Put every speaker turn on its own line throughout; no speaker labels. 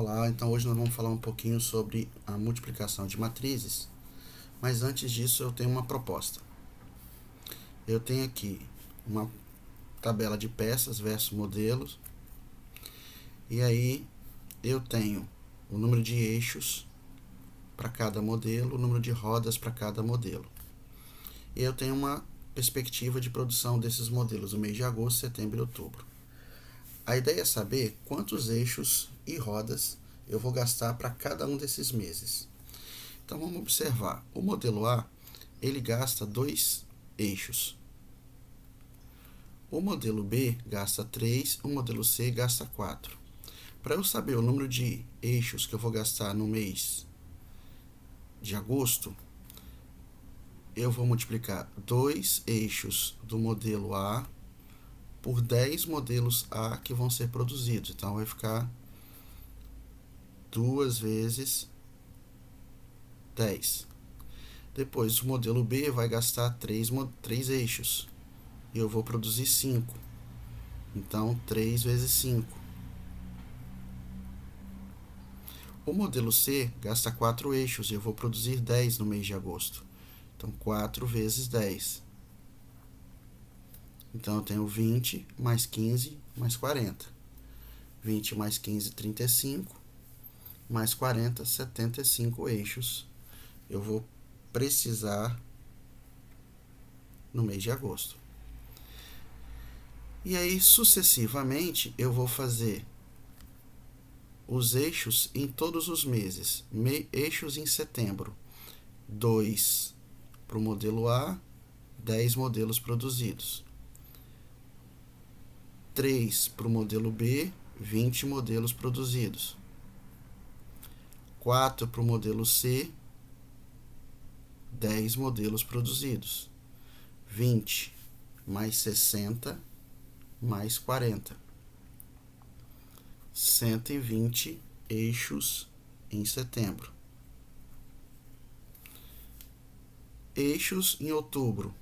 Olá, então hoje nós vamos falar um pouquinho sobre a multiplicação de matrizes, mas antes disso eu tenho uma proposta. Eu tenho aqui uma tabela de peças versus modelos, e aí eu tenho o número de eixos para cada modelo, o número de rodas para cada modelo. E eu tenho uma perspectiva de produção desses modelos no mês de agosto, setembro e outubro. A ideia é saber quantos eixos e rodas eu vou gastar para cada um desses meses. Então vamos observar. O modelo A, ele gasta 2 eixos. O modelo B gasta 3, o modelo C gasta 4. Para eu saber o número de eixos que eu vou gastar no mês de agosto, eu vou multiplicar 2 eixos do modelo A por 10 modelos A que vão ser produzidos. Então vai ficar 2 vezes 10. Depois o modelo B vai gastar 3 eixos. E eu vou produzir 5. Então 3 vezes 5. O modelo C gasta 4 eixos e eu vou produzir 10 no mês de agosto. Então 4 vezes 10. Então eu tenho 20 mais 15 mais 40. 20 mais 15, 35. Mais 40, 75 eixos eu vou precisar no mês de agosto. E aí, sucessivamente, eu vou fazer os eixos em todos os meses. Eixos em setembro, 2 para o modelo A, 10 modelos produzidos. 3 para o modelo B, 20 modelos produzidos. 4 para o modelo C, 10 modelos produzidos. 20 mais 60 mais 40. 120 eixos em setembro. Eixos em outubro.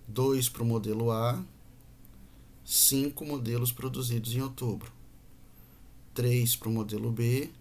2 para o modelo A, 5 modelos produzidos em outubro. 3 para o modelo B,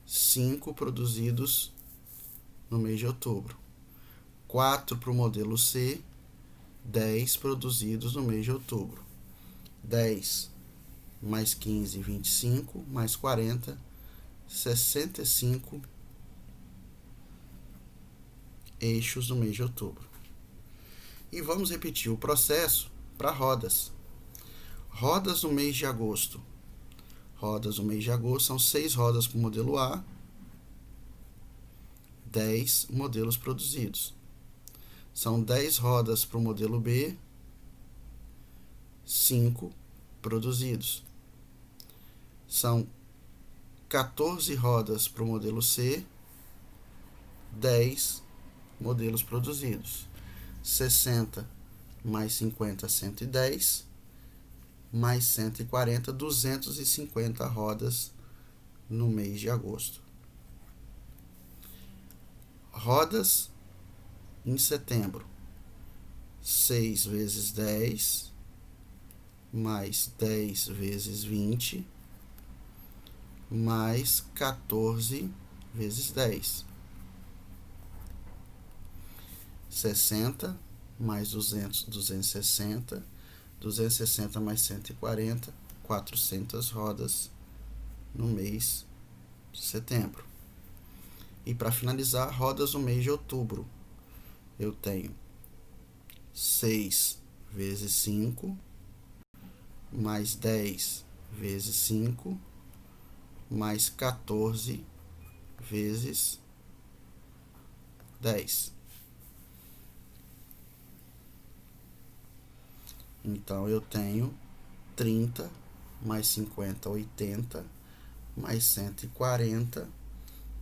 5 produzidos no mês de outubro. 4 para o modelo C, 10 produzidos no mês de outubro. 10 mais 15, 25, mais 40, 65 eixos no mês de outubro. E vamos repetir o processo para rodas. Rodas no mês de agosto. Rodas no mês de agosto são 6 rodas para o modelo A, 10 modelos produzidos. São 10 rodas para o modelo B, 5 produzidos. São 14 rodas para o modelo C, 10 modelos produzidos. 60 mais 50, 110, mais 140, 250 rodas no mês de agosto. Rodas em setembro, 6 vezes 10, mais 10 vezes 20, mais 14 vezes 10. 60 mais 200, 260. 260 mais 140, 400 rodas no mês de setembro. E para finalizar, rodas no mês de outubro. Eu tenho 6 vezes 5, mais 10 vezes 5, mais 14 vezes 10. Então eu tenho 30 mais 50, 80, mais 140,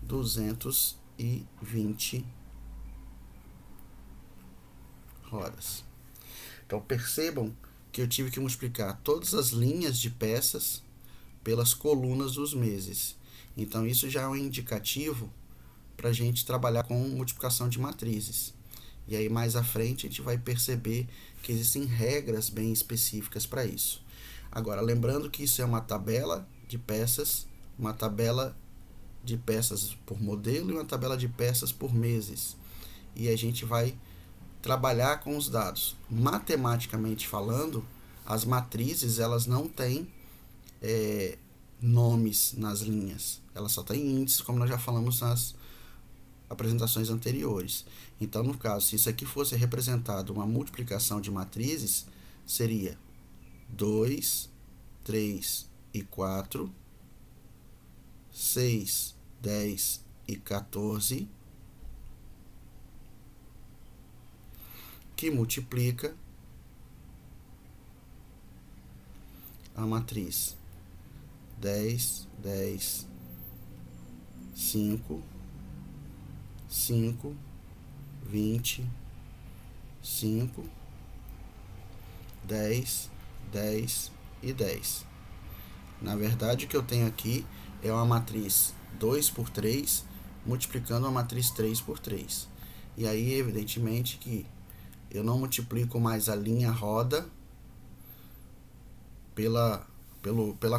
220 rodas. Então percebam que eu tive que multiplicar todas as linhas de peças pelas colunas dos meses. Então isso já é um indicativo para a gente trabalhar com multiplicação de matrizes. E aí mais à frente a gente vai perceber que existem regras bem específicas para isso. Agora, lembrando que isso é uma tabela de peças uma tabela de peças por modelo e uma tabela de peças por meses. E a gente vai trabalhar com os dados. Matematicamente falando, as matrizes elas não têm nomes nas linhas. Elas só têm índices, como nós já falamos nas apresentações anteriores. Então, no caso, se isso aqui fosse representado uma multiplicação de matrizes, seria 2, 3 e 4, 6, 10 e 14, que multiplica a matriz 10, 10, 5, 5, 20, 5, 10, 10 e 10. Na verdade, o que eu tenho aqui é uma matriz 2 por 3 multiplicando uma matriz 3 por 3. E aí, evidentemente, que eu não multiplico mais a linha roda pela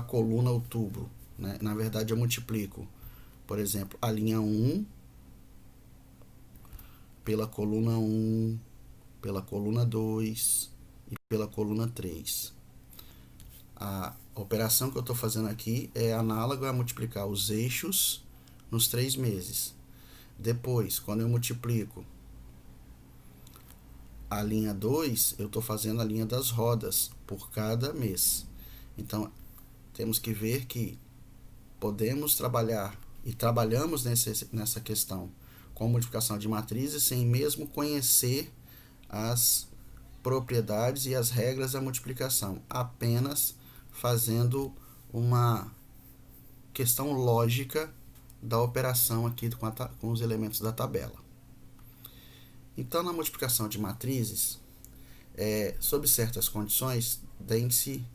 coluna outubro, né? Na verdade, eu multiplico, por exemplo, a linha 1 pela coluna 1, pela coluna 2 e pela coluna 3. A operação que eu estou fazendo aqui é análoga a multiplicar os eixos nos 3 meses. Depois, quando eu multiplico a linha 2, eu estou fazendo a linha das rodas por cada mês. Então, temos que ver que podemos trabalhar e trabalhamos nessa questão com multiplicação de matrizes sem mesmo conhecer as propriedades e as regras da multiplicação, apenas fazendo uma questão lógica da operação aqui com os elementos da tabela. Então, na multiplicação de matrizes, sob certas condições, tem-se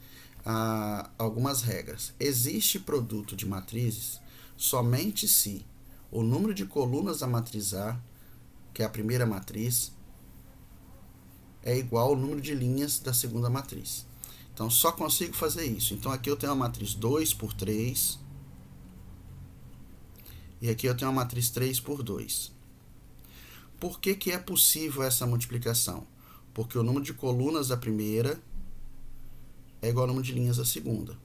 algumas regras. Existe produto de matrizes somente se o número de colunas da matriz A, que é a primeira matriz, é igual ao número de linhas da segunda matriz. Então, só consigo fazer isso. Então, aqui eu tenho uma matriz 2 por 3. E aqui eu tenho uma matriz 3 por 2. Por que é possível essa multiplicação? Porque o número de colunas da primeira é igual ao número de linhas da segunda.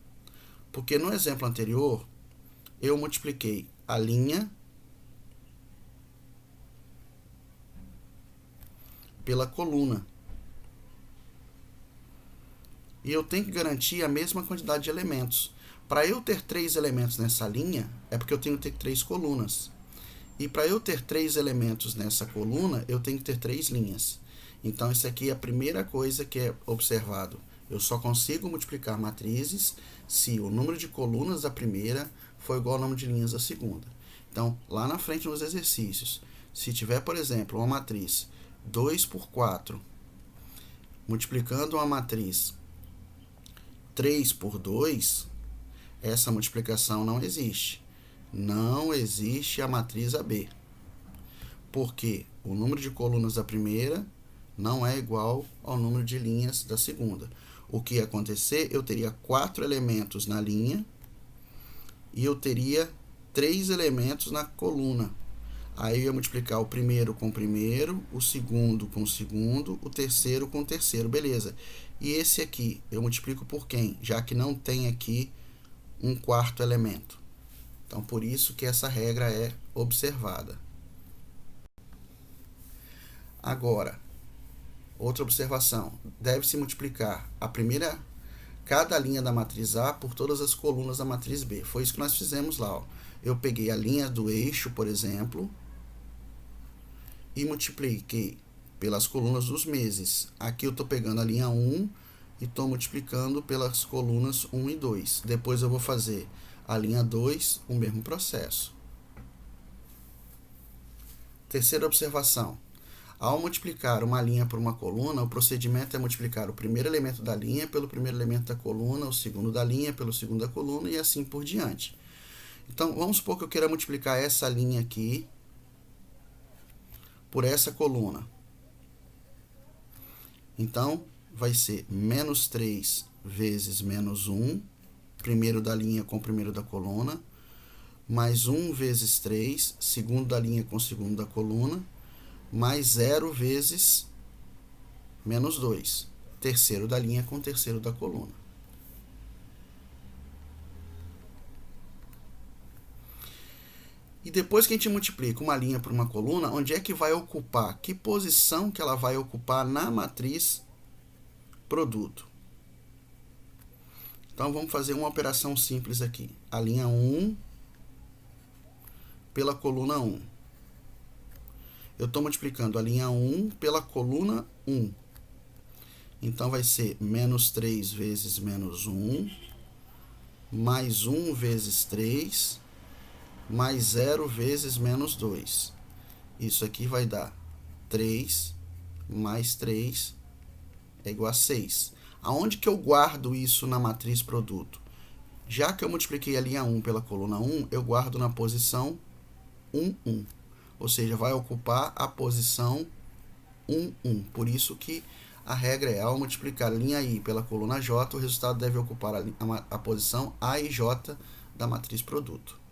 Porque no exemplo anterior, eu multipliquei a linha pela coluna. E eu tenho que garantir a mesma quantidade de elementos. Para eu ter 3 elementos nessa linha, é porque eu tenho que ter 3 colunas. E para eu ter 3 elementos nessa coluna, eu tenho que ter 3 linhas. Então, isso aqui é a primeira coisa que é observado. Eu só consigo multiplicar matrizes se o número de colunas da primeira for igual ao número de linhas da segunda. Então, lá na frente nos exercícios, se tiver, por exemplo, uma matriz 2 por 4, multiplicando uma matriz 3 por 2, essa multiplicação não existe. Não existe a matriz AB. Porque o número de colunas da primeira não é igual ao número de linhas da segunda. O que ia acontecer? Eu teria 4 elementos na linha e eu teria 3 elementos na coluna. Aí eu ia multiplicar o primeiro com o primeiro, o segundo com o segundo, o terceiro com o terceiro, beleza. E esse aqui, eu multiplico por quem? Já que não tem aqui um quarto elemento. Então, por isso que essa regra é observada. Agora, outra observação. Deve-se multiplicar cada linha da matriz A por todas as colunas da matriz B. Foi isso que nós fizemos lá. Ó. Eu peguei a linha do eixo, por exemplo, e multipliquei pelas colunas dos meses. Aqui eu estou pegando a linha 1 e estou multiplicando pelas colunas 1 e 2. Depois eu vou fazer a linha 2, o mesmo processo. Terceira observação. Ao multiplicar uma linha por uma coluna, o procedimento é multiplicar o primeiro elemento da linha pelo primeiro elemento da coluna, o segundo da linha pelo segundo da coluna e assim por diante. Então, vamos supor que eu queira multiplicar essa linha aqui por essa coluna. Então, vai ser menos 3 vezes menos 1, primeiro da linha com o primeiro da coluna, mais 1 vezes 3, segundo da linha com segundo da coluna, mais 0 vezes menos 2, terceiro da linha com terceiro da coluna. E depois que a gente multiplica uma linha por uma coluna, onde é que vai ocupar? Que posição que ela vai ocupar na matriz produto? Então, vamos fazer uma operação simples aqui. A linha 1 pela coluna 1. Eu estou multiplicando a linha 1 pela coluna 1. Então, vai ser menos 3 vezes menos 1, mais 1 vezes 3, mais 0 vezes menos 2. Isso aqui vai dar 3 mais 3 é igual a 6. Aonde que eu guardo isso na matriz produto? Já que eu multipliquei a linha 1 pela coluna 1, eu guardo na posição 1, 1. Ou seja, vai ocupar a posição 1, 1. Por isso que a regra é, ao multiplicar a linha I pela coluna J, o resultado deve ocupar a posição A e J da matriz produto.